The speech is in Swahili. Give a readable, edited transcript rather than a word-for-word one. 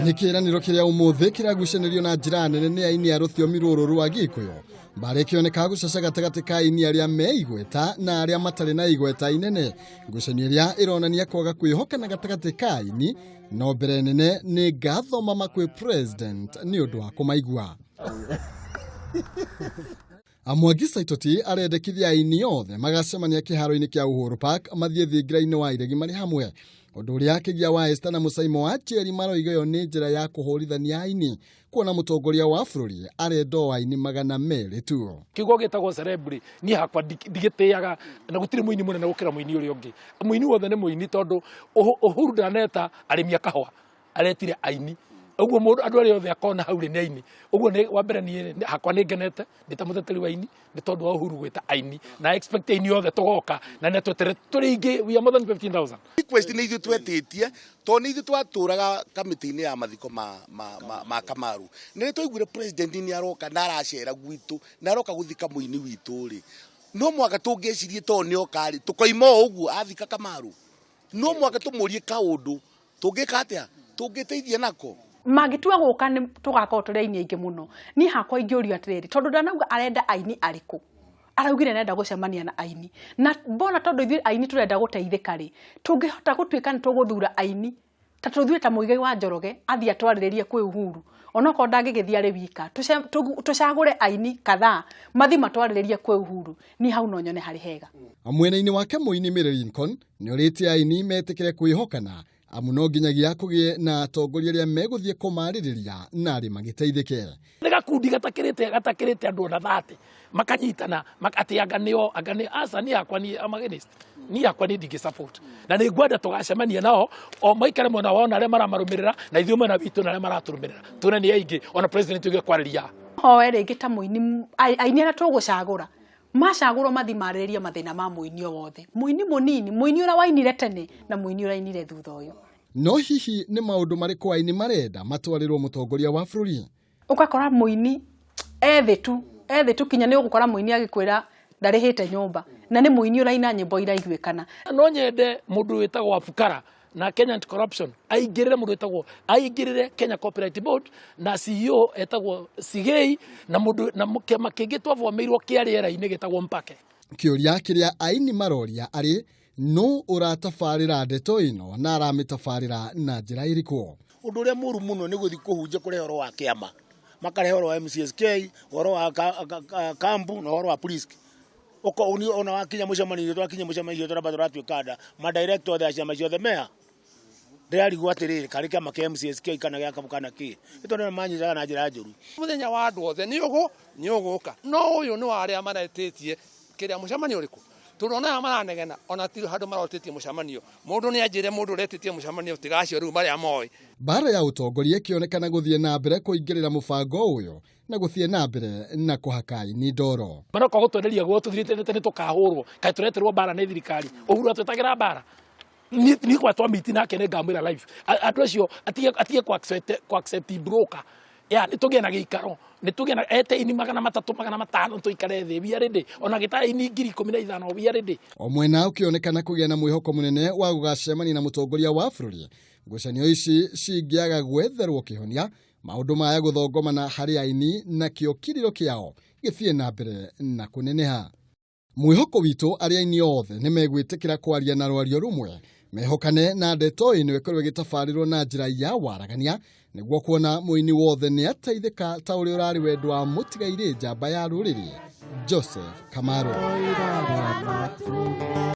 Nĩ kĩĩranĩro kĩrĩa ũmũthĩ kĩragucanĩrio na njĩra nene nĩ aini a rũthiomi rũrũ rwa Gĩkũyũ. Mbarĩ kĩoneka gucaca gatagatĩ ka aini arĩa me igweta na arĩa matarĩ na igweta inene. Ngucanio ĩrĩa ĩronania kwaga kwĩhokana gatagatĩ ka aini, no mbere nene nĩ ngatho mama kwĩ president nĩ ũndũ wa kũmaigua. Amwangi Saitoti arendekithia aini othe magacemania kĩharo-inĩ kĩa Uhuru Park mathiĩ thingira-inĩ wa iregi marĩ hamwe. Ũndũ ũrĩa akĩgia wa Esther na Musaimo wa Njeri maroiga yo nĩ njĩra ya kũhũrithania aini, kuona mũtongoria wa bũrũri arenda aini 200 tu. Kiugo gĩtagwo celebrity niĩ hakwa ndigĩtĩaga na gũtirĩ mũini mũnene gũkĩra mũini ũrĩa ũngĩ. Mũini wothe nĩ mũini tondũ Uhuru ndaneta arĩmi a kahũa, aretire aini. Ũguo mũndũ andũ arĩa othe akona hau nĩ aini. Ũguo nĩ wa mbere niĩ hakwa nĩ ngenete ndita mũteteri wa aini nĩ tondũ wa Uhuru gwĩta aini na expect aini othe tũgoka na nĩ twetere tũrĩ ingĩ we are more than 15,000. Request nĩ ithuĩ twetĩtie to nĩ ithuĩ twatũraga kamĩtĩ-inĩ ya mathiko ma Kamaru. Nĩ twaiguire president nĩ aroka na aracera gwitũ na aroka gũthika mũini witũ rĩ. No mwaka tũngĩcirie to nĩ oka rĩ tũkoima ũguo athika Kamaru. No mwaka tũmũrie kaũndũ tũngĩka atĩa tũngĩteithia nako. Magitua gũka nĩ tũgakorwo tũrĩ aini aingĩ mũno. Niĩ hakwa ingĩũrio atĩrĩrĩ tondũ ndanauga arenda aini arĩkũ. Araugire nenda gũcemania na aini. Na mbona tondũ ithuĩ aini tũrenda gũteithĩka rĩ. Tũngĩhota gũtuĩka nĩ tũgũthura aini. Ta tũthuĩ ta Mũigai wa Njoroge athiĩ atwarĩrĩrie kwĩ Uhuru. Onokorwo ndangĩgĩthiĩ arĩ wika. Tũcagũre aini kadhaa mathi matwarĩrĩrie kwĩ Uhuru. Niĩ hau no nyone harĩ hega. Mwena-inĩ wake mũini Mary Lincoln nĩ orĩtie aini metĩkĩre kwĩhokana. Amu no nginyagia kũgĩe na atongoria arĩa megũthiĩ kũmarĩrĩria na arĩ magĩteithĩke. Nĩ gakundi gatakĩrĩte andũ ona 30 makanyitana atĩ anga nĩ asa niĩ hakwa niĩ am against. Niĩ hakwa niĩ ndingĩ support. Na nĩ ngwenda tũgacemania nao o maikare mwena wao na arĩa maramarũmĩrĩra na ithuĩ mwena witũ na arĩa maratũrũmĩrĩra. Tũne nĩ aingĩ ona president tuge kwarĩria. Hoe rĩngĩ ta mũini aini arĩa tũgũcagũra. Macagũrwo mathi marĩrĩria mathĩna ma mũini o wothe. Mũini mũnini, mũini ũrĩa wainire tene na mũini ũrĩa wainire thutha ũyũ. No hihi nĩ maũndũ marĩkũ aini marenda matwarĩrwo mũtongoria wa bũrũri? Ũgakora mũini ethĩ tu kinya nĩ ũgũkora mũini agĩkwĩra ndarĩhĩte nyũmba na nĩ mũini ũraina nyĩmbo iraiguĩkana. No nyende mũndũ wĩtagwo Abukara na Kenya Anti-Corruption aingĩrĩre mũndũ wĩtagwo aingĩrĩre Kenya Copyright Board na CEO etagwo Sigei na mũndũ na kĩama kĩngĩ twavomeirwo kĩa rĩera-inĩ gĩtagwo Mpake. Kĩũria kĩrĩa aini maroria arĩ no ũratabarĩra ndeto ĩno na aramĩtabarĩra na njĩra ĩrĩkũ. Ũndũ ũrĩa mũru mũno nĩ gũthiĩ kũhunjia kũrehe ũhoro wa kĩama. Makarehe ũhoro wa MCSK, ũhoro wa kambu na ũhoro wa police. Ona wakinya mũcemanio twakinya mũcemanio tũramba tũratuĩka ma director othe a ciama ciothe mea. Ndĩrarigwo atĩrĩrĩ karĩ kĩama kĩa MCSK kana gĩa kambu kana kĩ. Nĩ manyitaga na njĩra njũru. Mũthenya wa andũ othe nĩ ũgũka. No ũyũ nĩ wa arĩa maretĩtie kĩrĩa mũcemanio ũrĩkũ. Turona maranegena ona ti handũ marotĩtie mũcemanio. Mũndũ nĩ anjĩre mũndũ ũretĩtie mũcemanio tigacio rĩu marĩa moĩ. Mbara ya ũtongoria ĩkĩonekana gũthiĩ na mbere kũingĩrĩra mũbango ũyũ na gũthiĩ na mbere na kũhaka aini ndoro. Maroka gũtwenderia gwo tũthirĩte tene tũkahũrwo. Kaĩ tũreterwo mbara nĩ thirikari. Uhuru atwetagĩra mbara. Ni kwa twamiti nake nĩ ngamwĩra live. Andũ acio atige ku accept broker. Ya nĩ tũgĩe na gĩikaro. Nĩ tũgĩe na eteini 300 500 tũikare thĩ we are ready. Ona gĩtara ini 15,000 we are ready. O mwena ũkĩonekana kũgĩa na mwĩhoko mũnene wa gũgacemania na mũtongoria wa bũrũri. Ngucanio ici cingĩaga gwetherwo kĩhonia maũndũ maya gũthongomana harĩ aini na kĩo kiriro kĩao gĩthiĩ na mbere na kũneneha. Mwĩhoko witũ arĩa aini othe nĩ megwĩtĩkĩra kwaria na rwario rumwe mehokane na ndeto ĩno ĩkorwo ĩgĩtabarĩrwo na njĩra ya waragania nĩguo kuona mũini wothe nĩ ateithĩka ta ũrĩa ũrarĩ wendo wa mũtigairĩ njamba ya rũrĩrĩ Joseph Kamaru.